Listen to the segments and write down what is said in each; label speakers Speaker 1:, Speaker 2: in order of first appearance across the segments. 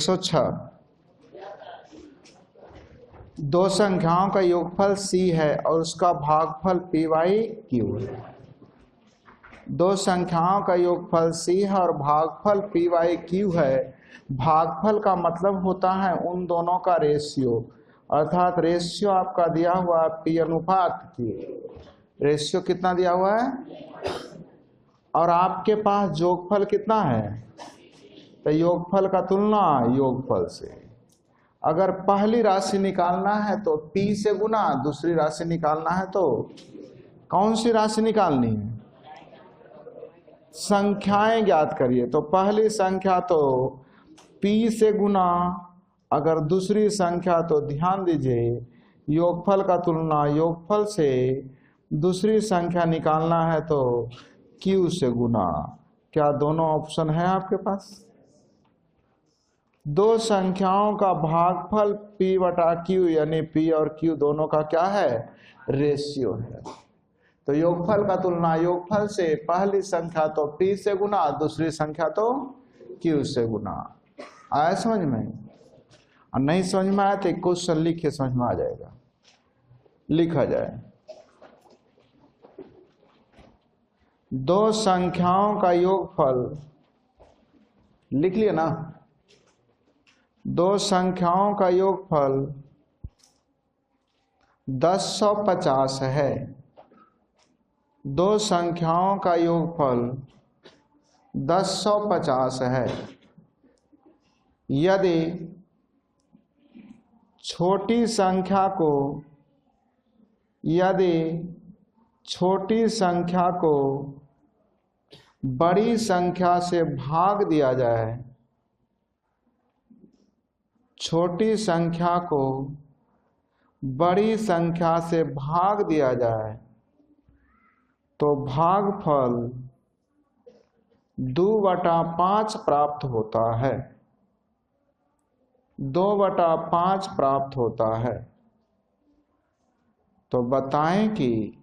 Speaker 1: 106। दो संख्याओं का योगफल c है और उसका भागफल p/q है। दो संख्याओं का योगफल c है और भागफल p/q है। भागफल का मतलब होता है उन दोनों का रेशियो, अर्थात रेशियो आपका दिया हुआ है p/q। रेशियो कितना दिया हुआ है और आपके पास योगफल कितना है, तो योगफल का तुलना योगफल से। अगर पहली राशि निकालना है तो p से गुना, दूसरी राशि निकालना है तो कौन सी राशि निकालनी है, संख्याएं ज्ञात करिए। तो पहली संख्या तो p से गुना, अगर दूसरी संख्या तो ध्यान दीजिए योगफल का तुलना योगफल से, दूसरी संख्या निकालना है तो q से गुना। क्या दोनों ऑप्शन है आपके पास? दो संख्याओं का भागफल p/q यानी p और q दोनों का क्या है, रेशियो है। तो योगफल का तुलना योगफल से, पहली संख्या तो p से गुना, दूसरी संख्या तो q से गुना। आया समझ में? और नहीं समझ में आया तो क्वेश्चन लिखिए, समझ में आ जाएगा। लिखा जाए, दो संख्याओं का योगफल, लिख लिया ना, दो संख्याओं का योगफल 1050 है। दो संख्याओं का योगफल 1050 है। यदि छोटी संख्या को बड़ी संख्या से भाग दिया जाए, छोटी संख्या को बड़ी संख्या से भाग दिया जाए तो भागफल 2/5 प्राप्त होता है। 2/5 प्राप्त होता है। तो बताएं कि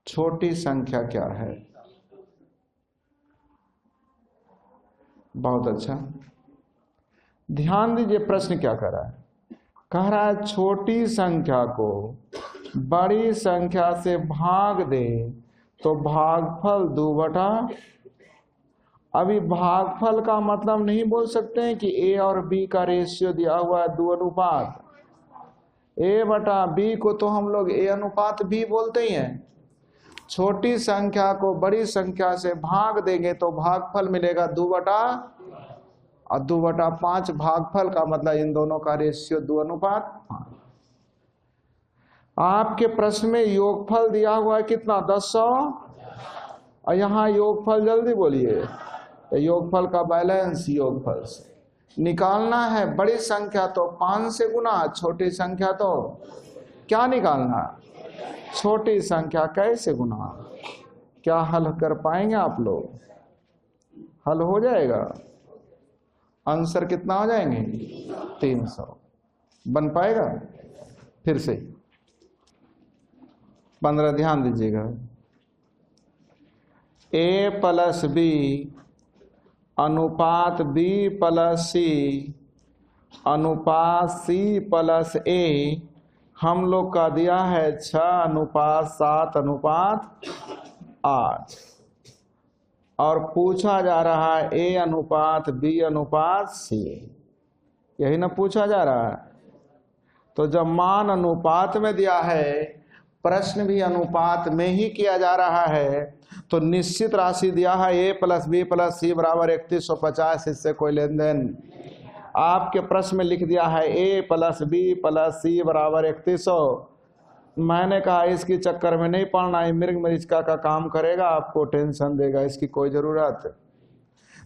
Speaker 1: छोटी संख्या क्या है। बहुत अच्छा, ध्यान दीजिए प्रश्न क्या कर रहा है। कह रहा है छोटी संख्या को बड़ी संख्या से भाग दे तो भागफल 2/। अभी भागफल का मतलब नहीं बोल सकते हैं कि a और b का रेशियो दिया हुआ है 2:। a/b को तो हम लोग a/b बोलते ही हैं। छोटी संख्या को बड़ी संख्या से भाग देंगे तो भागफल मिलेगा 2/, और 2/5 भागफल का मतलब इन दोनों का रेशियो 2:5। आपके प्रश्न में योगफल दिया हुआ है कितना, 1000, और यहाँ योगफल जल्दी बोलिए। तो योगफल का बैलेंस योगफल से निकालना है। बड़ी संख्या तो 5 से गुना, छोटी संख्या तो क्या निकालना, छोटी संख्या कैसे गुना। क्या हल कर पाएंगे आप लोग? हल हो जाएगा। आंसर कितना हो जाएंगे, 300। बन पाएगा? फिर से 15 ध्यान दीजिएगा। a+b अनुपात b+c अनुपात c+a हम लोग का दिया है 6:7:8, और पूछा जा रहा है a/b/c, यही ना पूछा जा रहा है। तो जब मान अनुपात में दिया है, प्रश्न भी अनुपात में ही किया जा रहा है, तो निश्चित राशि दिया है a+b+c = 3150, इससे कोई लेन देन। आपके प्रश्न में लिख दिया है a+b+c = 3100। मैंने कहा इसकी चक्कर में नहीं पड़ना, है मृग मरीचिका का काम करेगा, आपको टेंशन देगा, इसकी कोई जरूरत।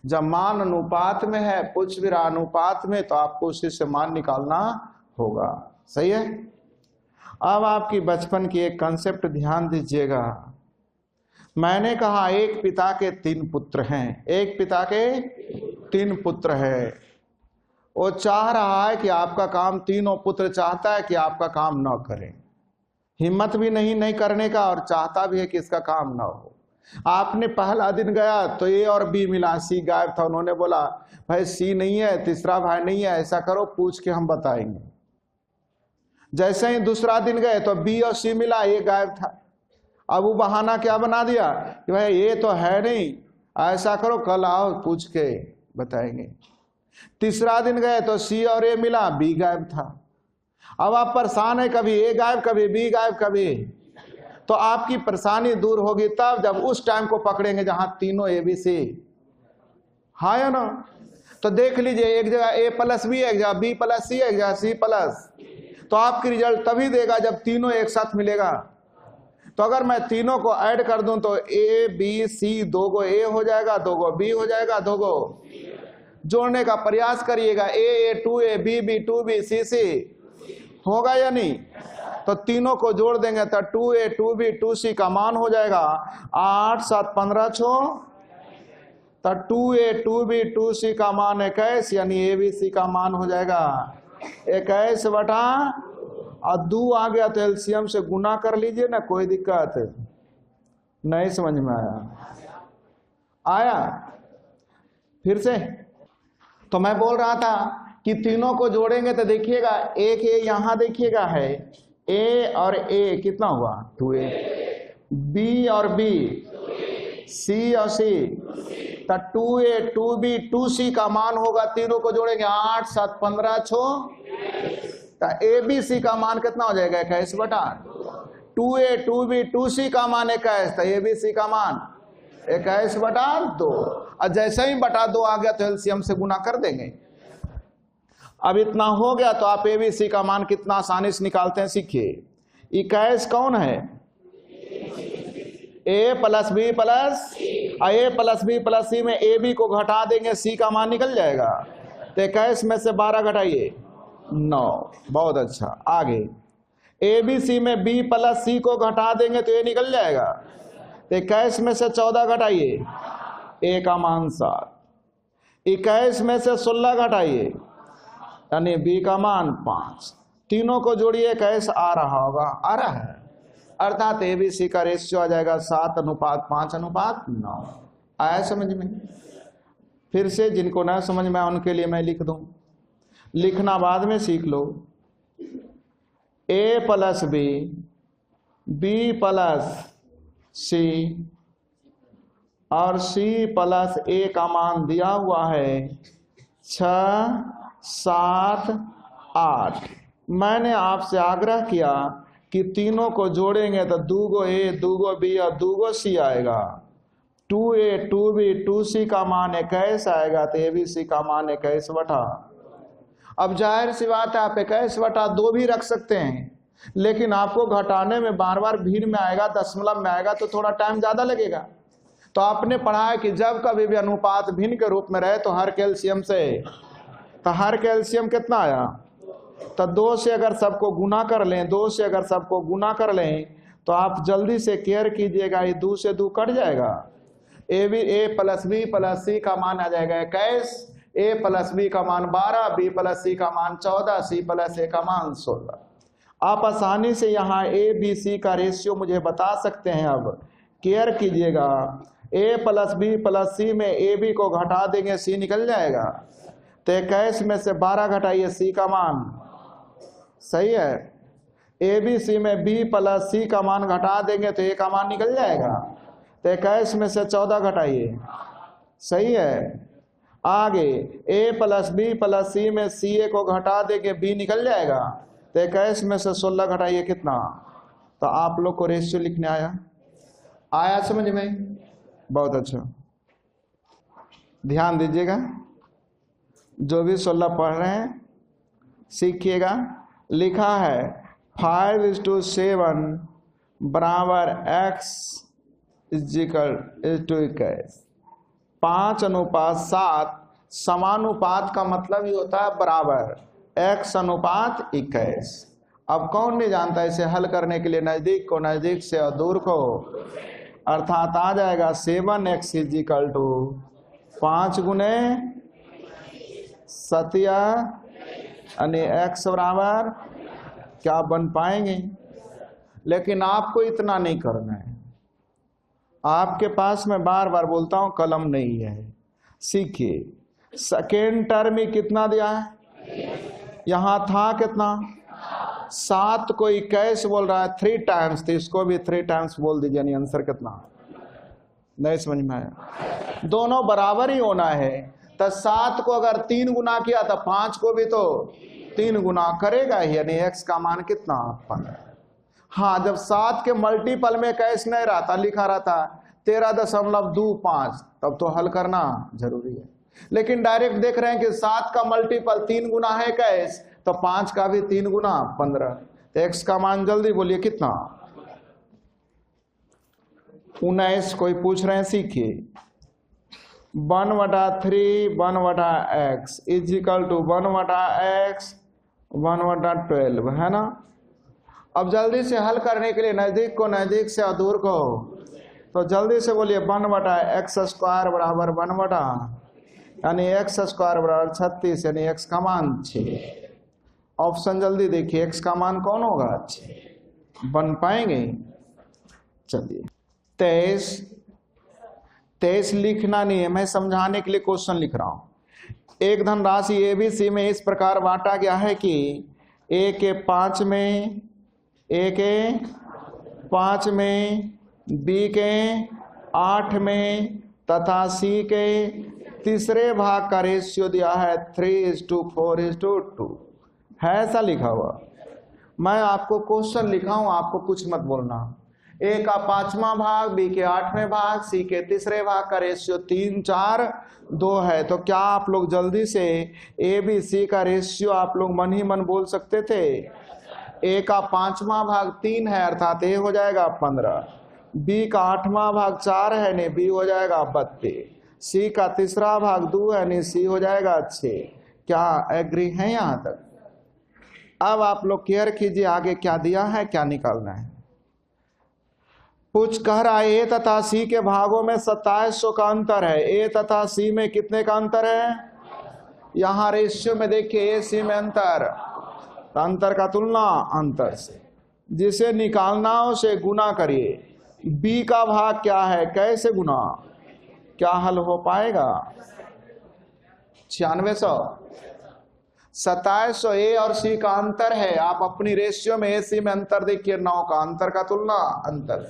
Speaker 1: जब मान अनुपात में है, पूछ भी रहा अनुपात में, तो आपको उसी से मान निकालना होगा। सही है। अब आपकी बचपन की एक कंसेप्ट ध्यान दीजिएगा। मैंने कहा एक पिता के 3 पुत्र हैं, एक पिता के 3 पुत्र हैं। वो चाह रहा है कि आपका काम, तीनों पुत्र चाहता है कि आपका काम न करें, हिम्मत भी नहीं करने का, और चाहता भी है कि इसका काम ना हो। आपने पहला दिन गया तो ए और बी मिला, सी गायब था। उन्होंने बोला भाई सी नहीं है, तीसरा भाई नहीं है, ऐसा करो पूछ के हम बताएंगे। जैसे ही दूसरा दिन गए तो बी और सी मिला, ए गायब था। अब वो बहाना क्या बना दिया कि भाई ये तो है नहीं, ऐसा करो कल आओ पूछ के बताएंगे। तीसरा दिन गए तो सी और ए मिला, बी गायब था। अब आप परेशान है, कभी ए गायब कभी बी गायब कभी, तो आपकी परेशानी दूर होगी तब जब उस टाइम को पकड़ेंगे जहां तीनों ए बी सी है ना। तो देख लीजिए, एक जगह ए प्लस बी, एक जगह बी प्लस सी, एक जगह सी प्लस, तो आपकी रिजल्ट तभी देगा जब तीनों एक साथ मिलेगा। तो अगर मैं तीनों को ऐड कर दूं तो ए बी सी, दो गो ए हो जाएगा, दो गो बी हो जाएगा, दो गो जोड़ने का प्रयास करिएगा, A to A, B B to B, C C, होगा या नहीं। तो तीनों को जोड़ देंगे तो 2a 2b 2c का मान हो जाएगा 8 7 15 6, तो 2a 2b 2c का मान 21, यानी abc का मान हो जाएगा 21 बटा, और 2 आ गया तो एलसीएम से गुना कर लीजिए ना, कोई दिक्कत नहीं। समझ में आया फिर से। तो मैं बोल रहा था कि तीनों को जोड़ेंगे तो देखिएगा, एक ए यहां देखिएगा है, ए और ए कितना हुआ 2a, बी और बी, सी और सी, तो 2a 2b 2c का मान होगा, तीनों को जोड़ेंगे 8 7 15 6, तो ए बी सी का मान कितना हो जाएगा 21 बटा, 2a 2b 2c का मान 21, तो ए बी सी का मान 21 बटा 2, और जैसे ही बटा 2 आ गया तो एलसीएम से गुना कर देंगे। अब इतना हो गया तो आप एबीसी का मान कितना आसानी से निकालते हैं सीखिए। 21 कौन है, ए प्लस बी प्लस, ए प्लस बी प्लस सी में ए बी को घटा देंगे, सी का मान निकल जाएगा। तो 21 में से 12 घटाइए 9, बहुत अच्छा। आगे ए बी सी में बी प्लस सी को घटा देंगे तो ये निकल जाएगा। तो 21 में से 14 घटाइए, ए का मान 7, 21 में से 16 घटाइए यानी बी का मान 5, तीनों को जोड़िए 21 आ रहा होगा, आ रहा है, अर्थात एबीसी का रेशियो आ जाएगा 7:5:9। आया समझ में। फिर से जिनको ना समझ में आए उनके लिए मैं लिख दूं, लिखना बाद में सीख लो। ए प्लस बी, बी प्लस सी और सी प्लस ए का मान दिया हुआ है 6 7 8। मैंने आपसे आग्रह किया कि तीनों को जोड़ेंगे तो 2 गो ए 2 गो बी और 2 गो सी आएगा, 2a 2b 2c का मान 21 आएगा, तो एबीसी का मान 21 बटा। अब जाहिर सी बात है आप 21 बटा 2 भी रख सकते हैं, लेकिन आपको घटाने में बार बार भीड़ में आएगा, दशमलव में आएगा तो थोड़ा टाइम ज्यादा लगेगा। तो आपने पढ़ा है कि जब कभी भी अनुपात भिन्न के रूप में रहे तो हर के एलसीएम से, तो हर के एलसीएम कितना आया, तो 2 से अगर सबको गुना कर लें, 2 से अगर सबको गुना कर लें तो आप जल्दी से केयर कीजिएगा, ये 2 से 2 कट जाएगा। ए प्लस बी प्लस सी का मान आ जाएगा 21, ए प्लस बी का मान 12, बी प्लस सी का मान 14, सी प्लस ए का मान 16। आप आसानी से यहाँ ए बी सी का रेशियो मुझे बता सकते हैं। अब केयर कीजिएगा, ए प्लस बी प्लस सी में ए बी को घटा देंगे, सी निकल जाएगा। तो 21 में से 12 घटाइए, सी का मान सही है। ए बी सी में बी प्लस सी का मान घटा देंगे तो ए का मान निकल जाएगा। तो 21 में से 14 घटाइए, सही है। आगे ए प्लस बी प्लस सी में सी ए को घटा देंगे, बी निकल जाएगा। तो 21 में से 16 घटाइए कितना, तो आप लोग को रेशियो लिखने आया समझ में, बहुत अच्छा। ध्यान दीजिएगा, जो भी 16 पढ़ रहे हैं सीखिएगा। लिखा है 5:7 बराबर x = 5:7 समानुपात का मतलब ही होता है बराबर, x:21। अब कौन नहीं जानता इसे हल करने के लिए, नजदीक को नजदीक से और दूर को, अर्थात आ जाएगा 7x = 5 गुने 7 यानी x बराबर क्या बन पाएंगे। लेकिन आपको इतना नहीं करना है, आपके पास मैं बार बार बोलता हूं कलम नहीं है, सीखिए। सेकेंड टर्म में कितना दिया है, यहां था कितना 7 को 21 बोल रहा है 3 टाइम्स, तो इसको भी 3 टाइम्स बोल दीजिए, यानी आंसर कितना, नहीं समझ में आया। दोनों बराबर ही होना है, तो 7 को अगर 3 गुना किया तो 5 को भी तो 3 गुना करेगा ही, यानी x का मान कितना 15। हाँ, जब 7 के मल्टीपल में कैसे नहीं रहता, लिखा रहता 13.25, तब तो हल करना जरूरी है। लेकिन डायरेक्ट देख रहे हैं कि 7 का मल्टीपल 3 गुना है कैसे, तो 5 का भी 3 गुना 15, तो x का मान जल्दी बोलिए कितना 19। कोई पूछ रहे हैं, सीखिए। 1/3 1/x is equal to 1/x 1/12 है ना। अब जल्दी से हल करने के लिए नजदीक को नजदीक से और दूर को, तो जल्दी से बोलिए 1/x² बराबर 1 यानी x² बराबर 36, यानी x का मान 6। ऑप्शन जल्दी देखिए, x का मान कौन होगा 6, बन पाएंगे। चलिए 23 लिखना नहीं है, मैं समझाने के लिए क्वेश्चन लिख रहा हूं। एक धनराशि ABC में इस प्रकार बांटा गया है कि A के 5 में, A के 5 में, B के 8 में तथा C के तीसरे भाग का रेशियो दिया है 3:4:2 है, ऐसा लिखा हुआ। मैं आपको क्वेश्चन लिखा हूं, आपको कुछ मत बोलना। A का 5वां भाग, B के 8वें भाग, C के तीसरे भाग का रेशियो 3:4:2 है। तो क्या आप लोग जल्दी से ABC का रेशियो आप लोग मन ही मन बोल सकते थे। A का 5वां भाग 3 है, अर्थात A हो जाएगा 15। B का 8वां भाग 4 है, नहीं B हो जाएगा 32। C का तीसरा भाग 2 है, नहीं C हो जाएगा 6। क्या एग्री है यहां तक। अब आप लोग केयर कीजिए, आगे क्या दिया है, क्या निकालना है। कुछ कह रहा है A तथा C के भागों में 2700 का अंतर है। A तथा C में कितने का अंतर है, यहां रेशियो में देखिए A C में अंतर, तो अंतर का तुलना अंतर से, जिसे निकालना हो उसे गुना करिए। B का भाग क्या है, कैसे गुना, क्या हल हो पाएगा 9600। 2700 A और C का अंतर है, आप अपनी रेशियो में AC में अंतर देखिए 9 का, अंतर का तुलना अंतर।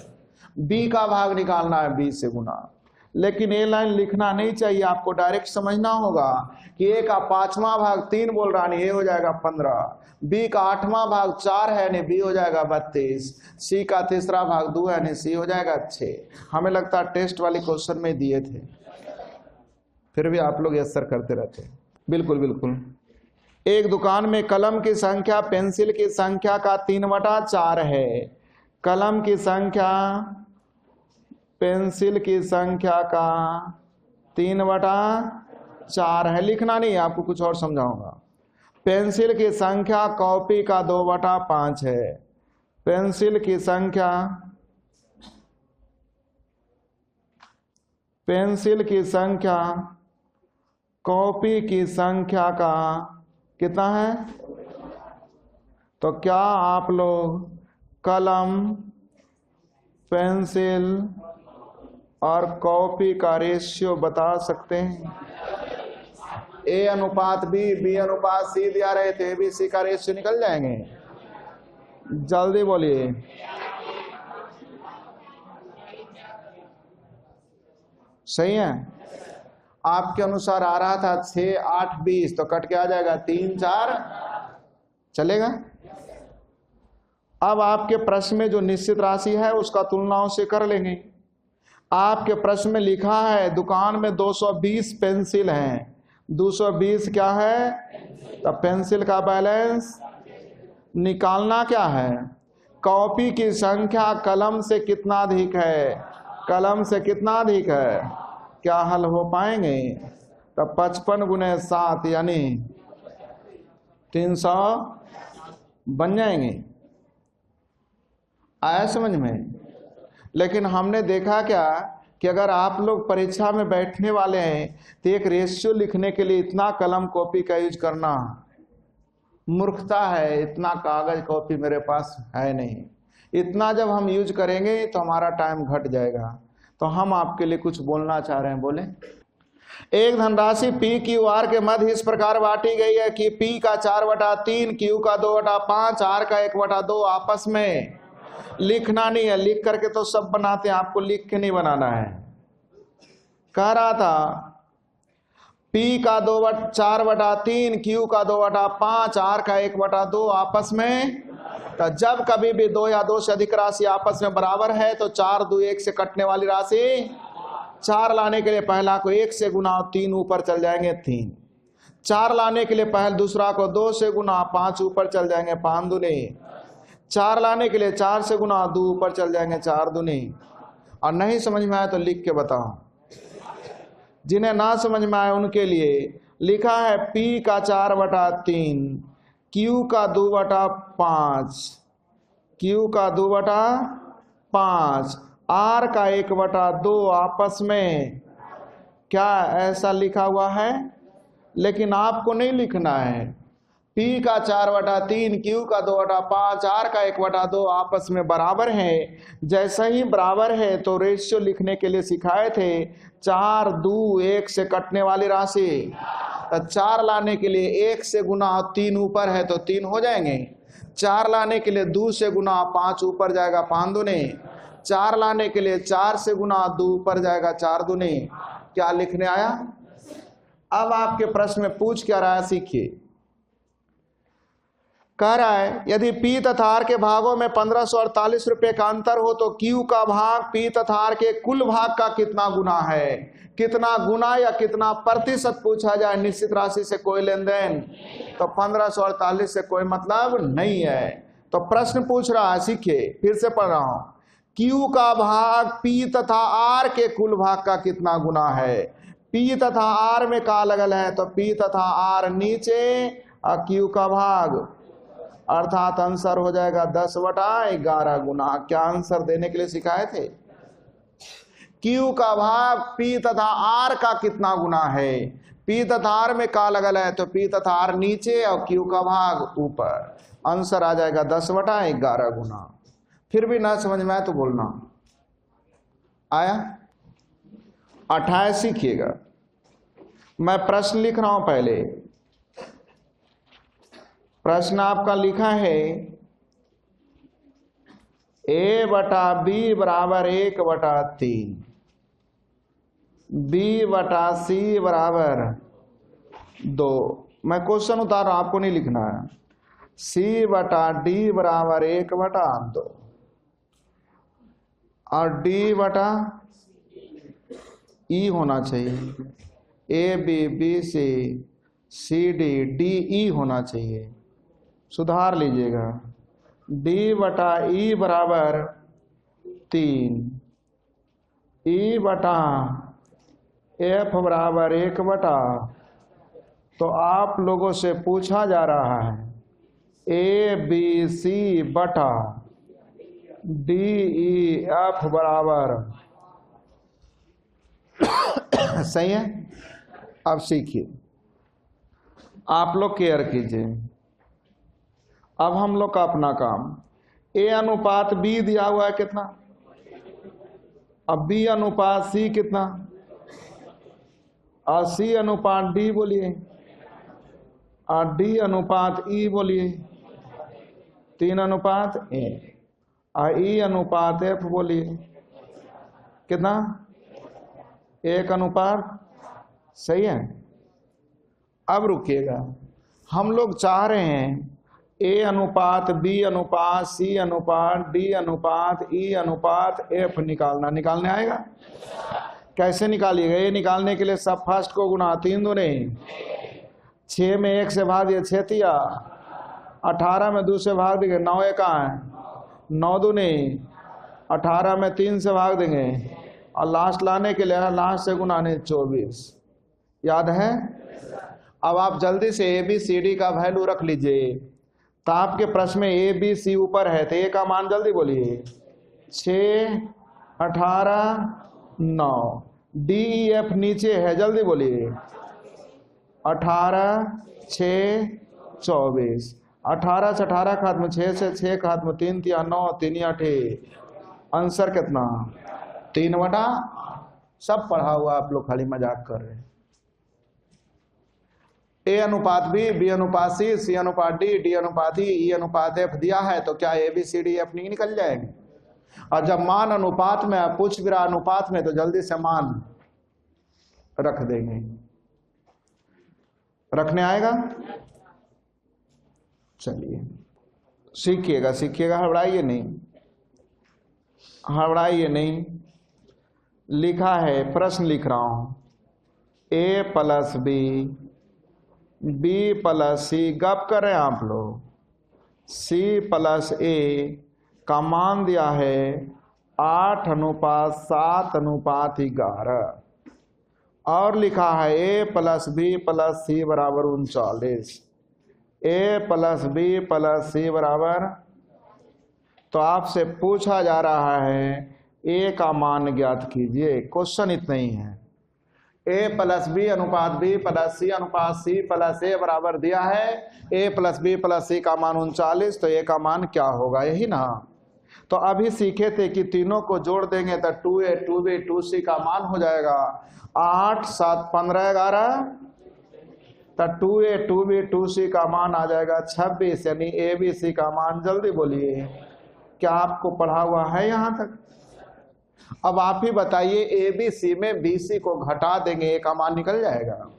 Speaker 1: B का भाग निकालना है B से गुना, लेकिन ये लाइन लिखना नहीं चाहिए, आपको डायरेक्ट समझना होगा कि A का 5वां भाग 3 बोल रहा नहीं, A हो जाएगा 15। B का 8वां भाग 4 है, नहीं B हो जाएगा 32। C का तीसरा भाग 2 है, नहीं C हो जाएगा 6। हमें लगता है टेस्ट वाले क्वेश्चन में दिए थे, फिर भी आप लोग यस सर करते रहते। बिल्कुल बिल्कुल। एक दुकान में कलम की संख्या पेंसिल की संख्या का 3/4 है। कलम की संख्या पेंसिल की संख्या का 3/4 है, लिखना नहीं, आपको कुछ और समझाऊंगा। पेंसिल की संख्या कॉपी का 2/5 है। पेंसिल की संख्या, पेंसिल की संख्या कॉपी की संख्या का कितना है, तो क्या आप लोग कलम, पेंसिल और कॉपी का रेशियो बता सकते हैं। A अनुपात B, B अनुपात C दिया रहे थे, ABC का रेशियो निकल जाएंगे, जल्दी बोलिए। सही है, आपके अनुसार आ रहा था 6 8 20, तो कट के आ जाएगा 3 4, चलेगा। अब आपके प्रश्न में जो निश्चित राशि है उसका तुलनाओं से कर लेंगे। आपके प्रश्न में लिखा है दुकान में 220 पेंसिल हैं, 220 क्या है, तो पेंसिल का बैलेंस निकालना क्या है, कॉपी की संख्या कलम से कितना अधिक है, कलम से कितना अधिक है, क्या हल हो पाएंगे, तो 55 × 7 यानी 300 बन जाएंगे। आया समझ में। लेकिन हमने देखा क्या कि अगर आप लोग परीक्षा में बैठने वाले हैं तो एक रेशियो लिखने के लिए इतना कलम कॉपी का यूज करना मूर्खता है। इतना कागज कॉपी मेरे पास है नहीं, इतना जब हम यूज करेंगे तो हमारा टाइम घट जाएगा। तो हम आपके लिए कुछ बोलना चाह रहे हैं, बोले। एक धनराशि पी क्यू आर के मध्य इस प्रकार बांटी गई है कि पी का 4/3, क्यू का 2/5, आर का 1/2 आपस में लिखना नहीं है। लिख करके तो सब बनाते हैं, आपको लिख के नहीं बनाना है। कह रहा था पी का 4/3, क्यू का 2/5, आर का 1/2 आपस में। तो जब कभी भी 2 या 2 से अधिक राशि आपस में बराबर है तो 4 2 1 से कटने वाली राशि 4 लाने के लिए पहला को 1 से गुना 3 ऊपर चल जाएंगे 3। 4 लाने के लिए पहले दूसरा को 2 से गुना 5 ऊपर चल जाएंगे 5 दूनी। 4 लाने के लिए 4 से गुना 2 ऊपर चल जाएंगे 4 दूनी। और नहीं समझ में आए तो लिख के बताओ। जिन्हें ना समझ में आए उनके लिए लिखा है पी का 4/3, क्यू का 2/5, क्यू का 2/5, आर का 1/2 आपस में। क्या ऐसा लिखा हुआ है? लेकिन आपको नहीं लिखना है। पी का 4/3, क्यू का 2/5, आर का 1/2 आपस में बराबर है। जैसा ही बराबर है तो रेशियो लिखने के लिए सिखाए थे 4 2 1 से कटने वाली राशि। 4 लाने के लिए 1 से गुना 3 ऊपर है तो 3 हो जाएंगे। 4 लाने के लिए 2 से गुना 5 ऊपर जाएगा 5 दूने। 4 लाने के लिए 4 से गुना 2 ऊपर जाएगा 4 दूने। क्या लिखने आया? अब आपके प्रश्न में पूछ क्या रहा है, सीखिए। कह रहा है यदि पी तथा आर के भागों में 1548 रुपए का अंतर हो तो क्यू का भाग पी तथा आर के कुल भाग का कितना गुना है। कितना गुना या कितना प्रतिशत पूछा जाए, निश्चित राशि से कोई लेन देन, तो 1548 से कोई मतलब नहीं है। तो प्रश्न पूछ रहा है, सीखिए, फिर से पढ़ रहा हूं। क्यू का भाग पी तथा आर के कुल भाग का कितना गुना है। पी तथा आर में का लगल है तो पी तथा आर नीचे और क्यू का भाग, अर्थात आंसर हो जाएगा 10/11 गुना। क्या आंसर देने के लिए सिखाए थे? क्यू का भाग पी तथा आर का कितना गुना है। पी तथा आर में का लगल है तो पी तथा आर नीचे और क्यू का भाग ऊपर। आंसर आ जाएगा 10/11 गुना। फिर भी ना समझ में आए तो बोलना। आया? 28 सीखिएगा। मैं प्रश्न लिख रहा हूं पहले। प्रश्न आपका लिखा है A/B बराबर 1/3, B/C बराबर 2। मैं क्वेश्चन उतार रहा हूं, आपको नहीं लिखना है। C/D बराबर 1/2 और D/E होना चाहिए। ABBC CD DE होना चाहिए। सुधार लीजिएगा। D/E बराबर 3, E/F बराबर 1/। तो आप लोगों से पूछा जा रहा है ABC बटा DEF बराबर सही है। अब सीखिए, आप लोग केयर कीजिए। अब हम लोग का अपना काम, A/B दिया हुआ है कितना, अब B/C कितना, और C/D बोलिए, और D/E बोलिए, 3:1, और E/F बोलिए कितना, 1:। सही है। अब रुकिएगा, हम लोग चाह रहे हैं A/B/C/D/E/F निकालने आएगा। कैसे निकालिएगा? A निकालने के लिए सब फर्स्ट को गुना 3 दूने, 6 में 1 से भाग दिए 6 तिया, 18 में 2 से भाग देंगे 9 1 9 दूने, 18 में 3 से भाग देंगे, और लास्ट लाने के लिए लास्ट से गुनाने 24। याद है? अब आप जल्दी से ABCD का वैल्यू रख लीजिए। तो आपके प्रश्न में ABC ऊपर है तो A का मान जल्दी बोलिए, 6 18 9। DEF नीचे है, जल्दी बोलिए, 18 6 24। 18 से 18 खात्म 6 से 6 खात्म 3 तिया 9 3 8। आंसर कितना? 3/8 सब पढ़ा हुआ, आप लोग खाली मजाक कर रहे हैं। A अनुपात B, B अनुपात C, C अनुपात D, D अनुपात E, E अनुपात F दिया है तो क्या ABCDF नहीं निकल जाएंगे? और जब मान अनुपात में पूछ भी रहा अनुपात में तो जल्दी से मान रख देंगे। रखने आएगा? चलिए सीखिएगा, सीखिएगा, हड़बड़ाइए नहीं, हड़बड़ाइए नहीं। लिखा है, प्रश्न लिख रहा हूं, A + B + C, गप करें आप लोग। C + A का मान दिया है 8:7:11 और लिखा है A + B + C = 39। A + B + C बराबर, तो आपसे पूछा जा रहा है A का मान ज्ञात कीजिए। क्वेश्चन इतना ही है। A + B अनुपात B + C अनुपात C + A बराबर दिया है A + B + C का मान 39, तो A का मान क्या होगा, यही ना। तो अभी सीखे थे कि तीनों को जोड़ देंगे तो 2A 2B 2C का मान हो जाएगा 8 7 15 11, तो 2A 2B 2C का मान आ जाएगा 26, यानी ABC का मान। जल्दी बोलिए, क्या आपको पढ़ा हुआ है यहां तक? अब आप ही बताइए, ABC में BC को घटा देंगे, A का मान निकल जाएगा।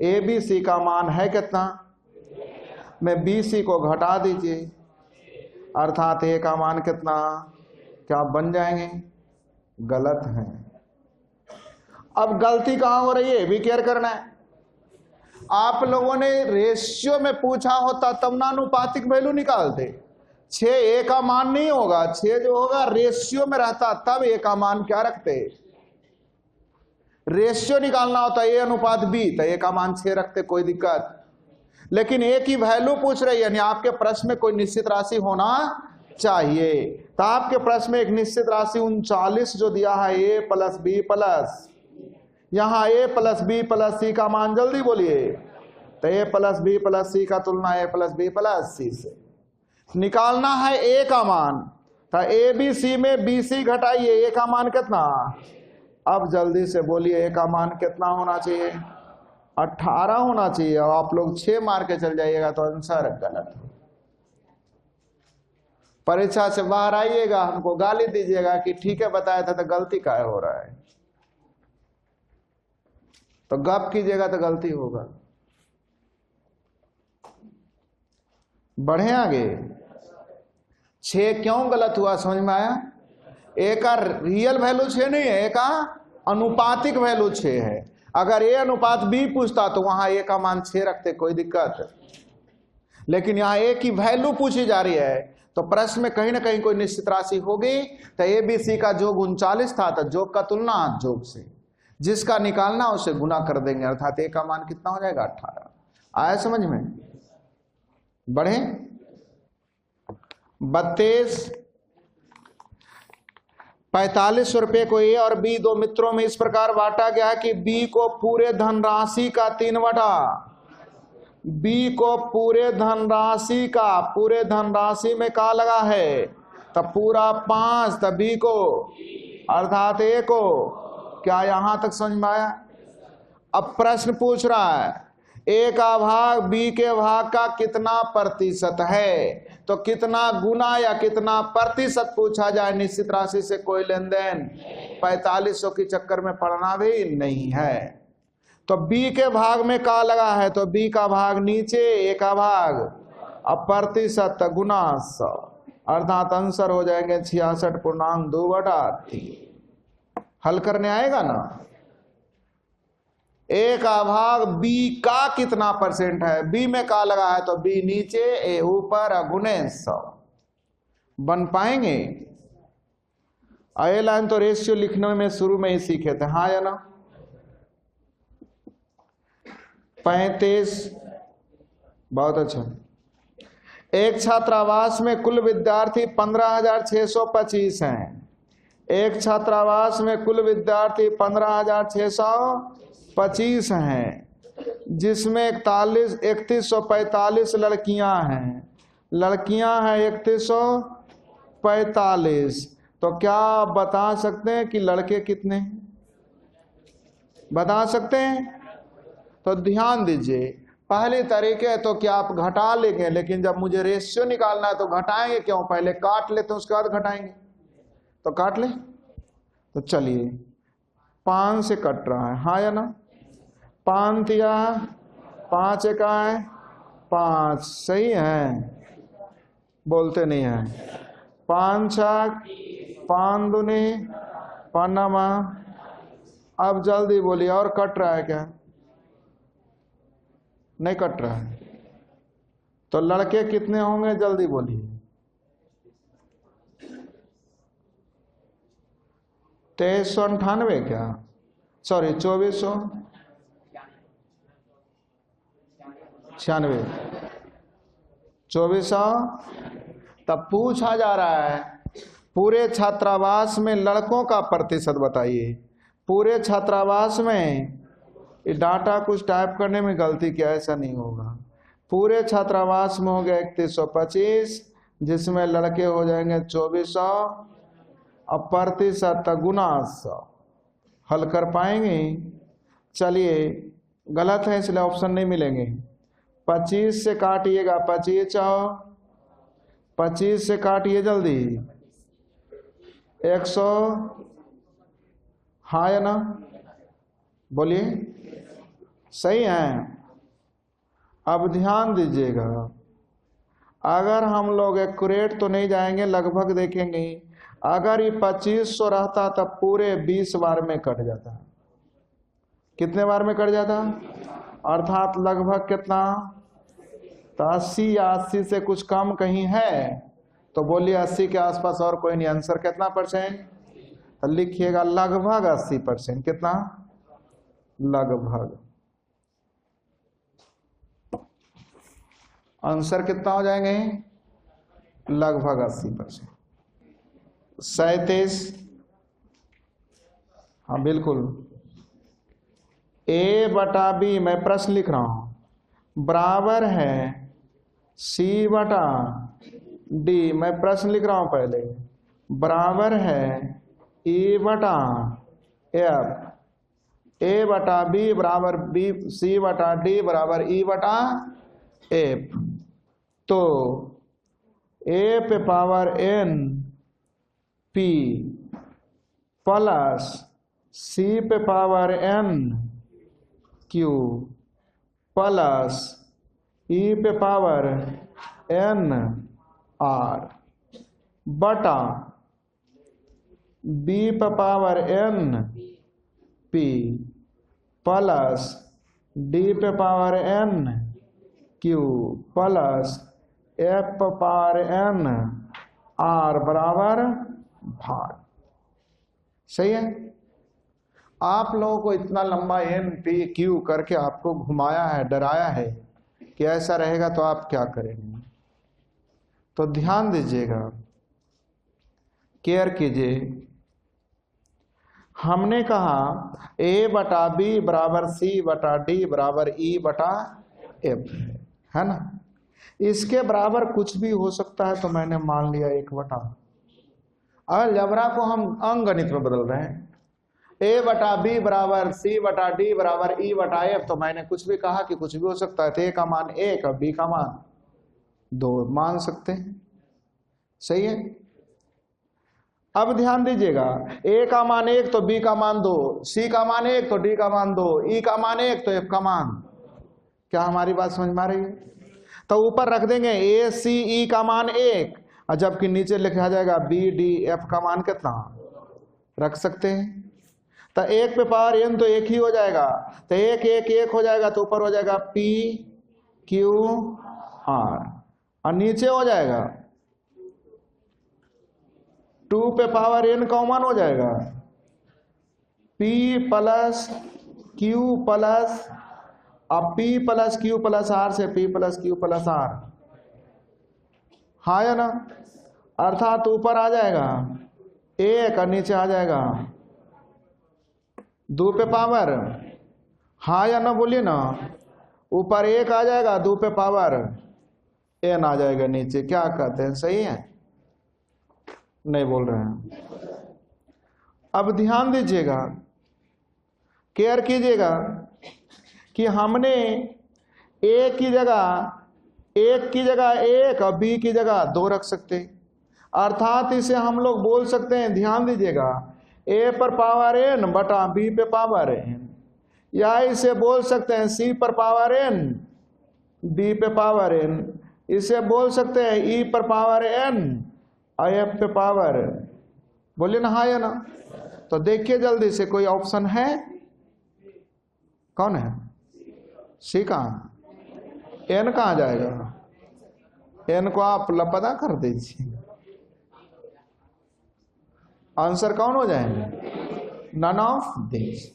Speaker 1: ABC का मान है कितना, में BC को घटा दीजिए, अर्थात A का मान कितना, क्या बन जाएंगे? गलत है। अब गलती कहां हो रही है, भी केयर करना है। आप लोगों ने रेशियो में पूछा होता तब ना अनुपातिक वैल्यू निकालते। 6 A का मान नहीं होगा, 6 जो होगा रेशियो में रहता, तब A का मान क्या रखते? रेशियो निकालना होता A अनुपात B, तो A का मान 6 रखते, कोई दिक्कत। लेकिन A की वैल्यू पूछ रही है, यानी आपके प्रश्न में कोई निश्चित राशि होना चाहिए। तो आपके प्रश्न में एक निश्चित राशि 39 जो दिया है A + B + यहां A + B + C का मान जल्दी बोलिए। तो A + B + C का तुलना A + B + C से निकालना है A का मान। तो ABC में BC घटाइए, A का मान कितना? अब जल्दी से बोलिए A का मान कितना होना चाहिए? 18 होना चाहिए। और आप लोग 6 मार के चल जाइएगा तो आंसर गलत है। परीक्षा से बाहर आइएगा, हमको गाली दीजिएगा कि ठीक है बताया था तो गलती काहे हो रहा है। तो गप कीजिएगा तो गलती होगा। बढ़े आगे। 6 क्यों गलत हुआ समझ में आया? A का रियल वैल्यू 6 नहीं है, A का अनुपातिक वैल्यू 6 है। अगर A अनुपात B पूछता तो वहां A का मान 6 रखते, कोई दिक्कत। लेकिन यहाँ A की वैल्यू पूछी जा रही है, तो प्रश्न में कहीं ना कहीं कोई निश्चित राशि होगी। तो ABC का जोग 39 था, तो जोग का तुलना जोग से, जिसका निकालना उसे गुना कर देंगे, अर्थात A का मान कितना हो जाएगा? 18। आया समझ में? बढ़े। 32 45 रुपए को A और B दो मित्रों में इस प्रकार बांटा गया कि B को पूरे धनराशि का 3/8, B को पूरे धनराशि का, पूरे धनराशि में का लगा है तब पूरा 5, तब B को अर्थात A को। क्या यहां तक समझ में आया? अब प्रश्न पूछ रहा है A का भाग B के भाग का कितना प्रतिशत है, तो कितना गुना या कितना प्रतिशत पूछा जाए। निश्चित राशि से कोई लेन देन 4500 के चक्कर में पड़ना भी नहीं है। तो B के भाग में का लगा है, तो B का भाग नीचे, A का भाग, अब प्रतिशत गुना 100, अर्थात आंसर हो जाएंगे 66.2/3। हल करने आएगा ना। A का भाग B का कितना परसेंट है, B में का लगा है तो B नीचे, A ऊपर, गुने 100। बन पाएंगे? ये लाइन तो रेशियो लिखने में शुरू में ही सीखे थे, हाँ या ना। 35, बहुत अच्छा। एक छात्रावास में कुल विद्यार्थी 15,625 हैं। एक छात्रावास में कुल विद्यार्थी 15,625 हैं, जिसमें 3145 लड़कियां हैं। लड़कियां हैं 3145, तो क्या आप बता सकते हैं कि लड़के कितने हैं? बता सकते हैं? तो ध्यान दीजिए, पहले तरीके तो क्या आप घटा लेंगे, लेकिन जब मुझे रेशियो निकालना है तो घटाएंगे क्यों? पहले काट लेते हैं उसके बाद घटाएंगे। तो काट ले। तो चलिए 5 से कट रहा है, हाँ या ना? 5 तिया 5 एका है 5, सही है, बोलते नहीं है। 5 छक 5 दूनी पन्नामा। अब जल्दी बोलिए, और कट रहा है क्या? नहीं कट रहा है। तो लड़के कितने होंगे, जल्दी बोलिए। 2398 क्या? सॉरी 2496, 2400। तब पूछा जा रहा है पूरे छात्रावास में लड़कों का प्रतिशत बताइए। पूरे छात्रावास में, ये डाटा कुछ टाइप करने में गलती किया, ऐसा नहीं होगा। पूरे छात्रावास में हो गया 3125, जिसमें लड़के हो जाएंगे 2400। अब प्रतिशत गुना 100 हल कर पाएंगे? चलिए, गलत है इसलिए ऑप्शन नहीं मिलेंगे। 25 से काटिएगा, 25 25 से काटिए जल्दी, 100, हाँ या ना? बोलिए, सही है। अब ध्यान दीजिएगा, अगर हम लोग एक्यूरेट तो नहीं जाएंगे, लगभग देखेंगे। अगर ये 2500 रहता तब पूरे 20 बार में कट जाता। कितने बार में कट जाता? अर्थात लगभग कितना? तो 80 या 80 से कुछ कम कहीं है? तो बोलिए 80 के आसपास, और कोई नहीं। आंसर कितना परसेंट? तो लिखिएगा लगभग 80%। कितना? लगभग। आंसर कितना हो जाएंगे? लगभग 80%। 37, हाँ बिल्कुल। A बटा B, मैं प्रश्न लिख रहा हूं, बराबर है C बटा D, मैं प्रश्न लिख रहा हूं पहले, बराबर है E बटा F। A बटा B बराबर B, C बटा D बराबर E बटा F। तो A पे power N P plus C पे power N Q plus E पे पावर N R बटा B पे power N P plus D पे power N Q plus F पे पावर N R बराबर भाग। सही है। आप लोगों को इतना लंबा N P Q करके आपको घुमाया है, डराया है कि ऐसा रहेगा, तो आप क्या करेंगे? तो ध्यान दीजिएगा, केयर कीजिए। हमने कहा A बटा B बराबर C बटा D बराबर E बटा F, है ना? इसके बराबर कुछ भी हो सकता है, तो मैंने मान लिया 1 बटा। अगर जबरा को हम अंकगणित में बदल रहे हैं, A बटा B बराबर C बटा D बराबर E बटा F, तो मैंने कुछ भी कहा कि कुछ भी हो सकता है। तो A का मान 1 और B का मान 2 मान सकते हैं। सही है। अब ध्यान दीजिएगा, A का मान 1 तो B का मान 2, C का मान 1 तो D का मान 2, E का मान 1 तो F का मान। क्या हमारी बात समझ में आ रही है? तो ऊपर रख देंगे A C E का मान 1, और जबकि नीचे लिखा जाएगा B D F का मान कितना रख सकते हैं। तो 1 पे पावर N तो 1 ही हो जाएगा, तो 1 1 1 हो जाएगा, तो ऊपर हो जाएगा P Q R, और नीचे हो जाएगा 2 पे पावर N कॉमन हो जाएगा, P प्लस Q प्लस, अब P plus Q plus R से P plus Q plus R, हाँ या ना? अर्थात ऊपर आ जाएगा 1 और नीचे आ जाएगा 2 पे पावर, हाँ या ना? बोलिए ना। ऊपर 1 आ जाएगा, 2 पे पावर N आ जाएगा नीचे। क्या कहते हैं? सही है। नहीं बोल रहे हैं। अब ध्यान दीजिएगा, केयर कीजिएगा कि हमने ए की जगह एक और बी की जगह 2 रख सकते, अर्थात इसे हम लोग बोल सकते हैं, ध्यान दीजिएगा, ए पर पावर एन बटा बी पे पावर एन, या इसे बोल सकते हैं सी पर पावर एन बी पे पावर एन, इसे बोल सकते हैं ई पर पावर एन और एफ पे पावर एन। बोलिए ना हाँ या ना। तो देखिए जल्दी से कोई ऑप्शन है? कौन है? सी कहाँ? एन कहाँ जाएगा? एन को आप लपदा कर दीजिए, आंसर कौन हो जाएंगे? None of this.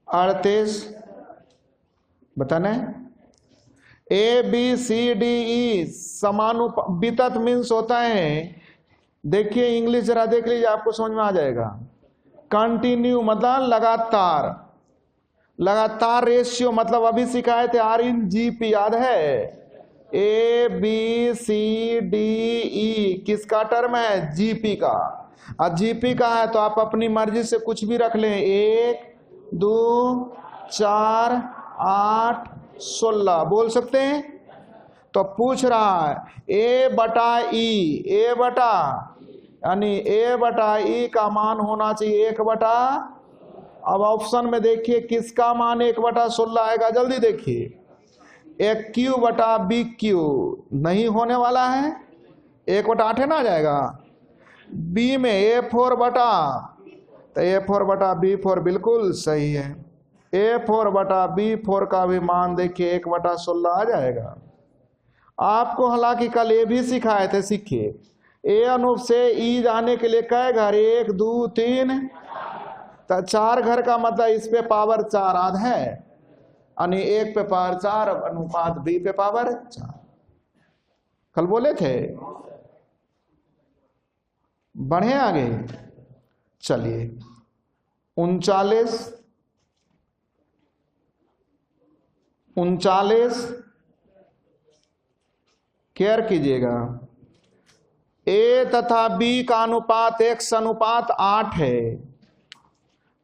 Speaker 1: 38 बताने, A B C D E समानुपातिक मीन्स होता है, देखिए इंग्लिश जरा देख लीजिए, आपको समझ में आ जाएगा। कंटिन्यू मतलब लगातार रेशियो मतलब अभी सिखाए थे आर इन जी पी, याद है? A B C D E किसका टर्म है? जीपी का। अब जीपी का है तो आप अपनी मर्जी से कुछ भी रख लें, 1 2 4 8 16 बोल सकते हैं। तो पूछ रहा है ए बटा यानी ए बटा ई का मान होना चाहिए 1/। अब ऑप्शन में देखिए किसका मान 1/16 आएगा, जल्दी देखिए। एक क्यू बटा बी क्यू नहीं होने वाला है, 1/8 है ना, आ जाएगा। बी में A4 बटा, तो A4 बटा B4 बिल्कुल सही है। A4 बटा B4 का भी मान देखिए 1/16 आ जाएगा। आपको हालांकि कल ये भी सिखाए थे, सीखिए। ए अनुप से ई जाने के लिए कै घर? 1 2 3, तो 4 घर का मतलब इस पे पावर 4 आध है, यानी 1 पे पावर 4 अनुपात बी पे पावर 4। कल बोले थे। बढ़े आगे, चलिए 39 केयर कीजिएगा। ए तथा बी का अनुपात x/8 है,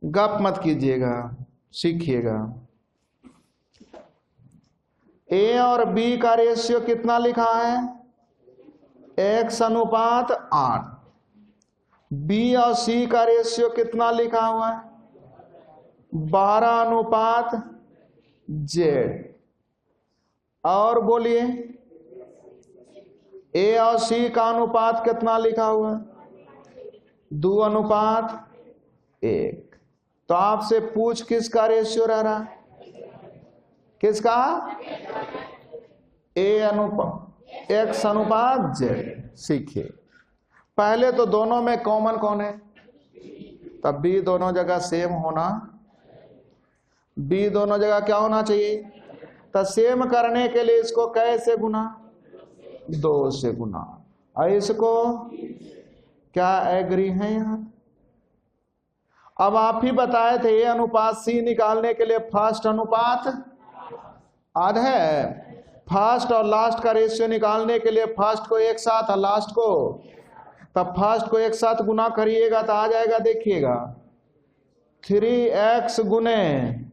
Speaker 1: गप मत कीजिएगा, सीखिएगा। ए और बी का रेशियो कितना लिखा है? x/8। बी और सी का रेशियो कितना लिखा हुआ है? 12/z। और बोलिए ए और सी का अनुपात कितना लिखा हुआ है? 2/1। तो आपसे पूछ किसका रेशियो रह रहा है? किसका? x/z। सीखिए। पहले तो दोनों में कॉमन कौन है? तब बी दोनों जगह सेम होना, बी दोनों जगह क्या होना चाहिए? तो सेम करने के लिए इसको कैसे गुना? 2 से गुना। और इसको क्या एग्री है यहां? अब आप ही बताए थे ए अनुपात सी निकालने के लिए फर्स्ट अनुपात आध है, फर्स्ट और लास्ट का रेशियो निकालने के लिए फर्स्ट को एक साथ और लास्ट को, तब फर्स्ट को एक साथ गुना करिएगा तो आ जाएगा, देखिएगा 3x गुने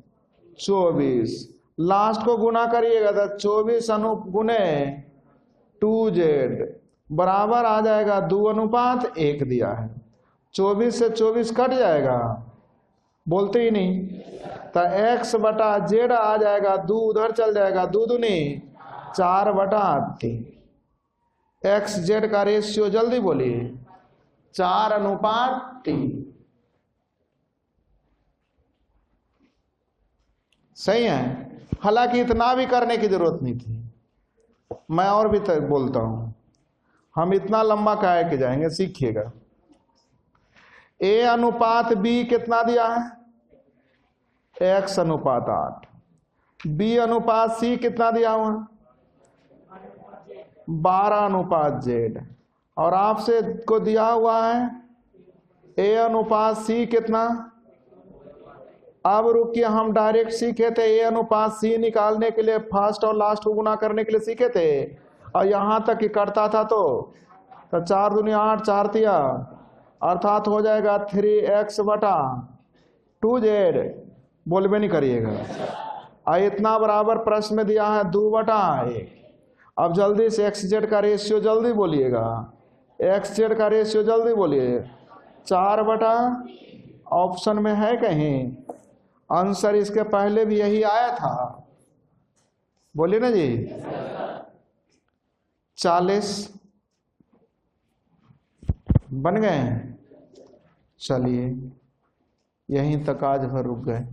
Speaker 1: 24, लास्ट को गुना करिएगा तो 24 गुने 2z बराबर आ जाएगा 2/1 दिया है। 24 से 24 कट जाएगा, बोलते ही नहीं, तो x/z आ जाएगा, 2 उधर चल जाएगा, 2 दूनी 4/3। xz का रेशियो जल्दी बोलिए 4/3। सही है। हालांकि इतना भी करने की जरूरत नहीं थी, मैं और भी बोलता हूं, हम इतना लंबा काहे के जाएंगे, सीखिएगा। ए अनुपात बी कितना दिया है? x/8। बी अनुपात सी कितना दिया हुआ? 12/z। और आपसे को दिया हुआ है ए अनुपात सी कितना? अब रुकिए, हम डायरेक्ट सीखे थे ए अनुपात सी निकालने के लिए फर्स्ट और लास्ट को गुना करने के लिए सीखे थे, और यहां तक कि करता था तो तो 4 दूनी 8, 4 तिया, अर्थात हो जाएगा 3x बटा 2z। बोलबे नहीं करिएगा। इतना बराबर प्रश्न में दिया है 2 बटा 1। अब जल्दी से xz का रेशियो जल्दी बोलिएगा, xz का रेशियो जल्दी बोलिए। 4 बटा, ऑप्शन में है कहीं? आंसर इसके पहले भी यही आया था, बोलिए ना जी। 40 बन गए। चलिए यहीं तक आज भर रुक गए।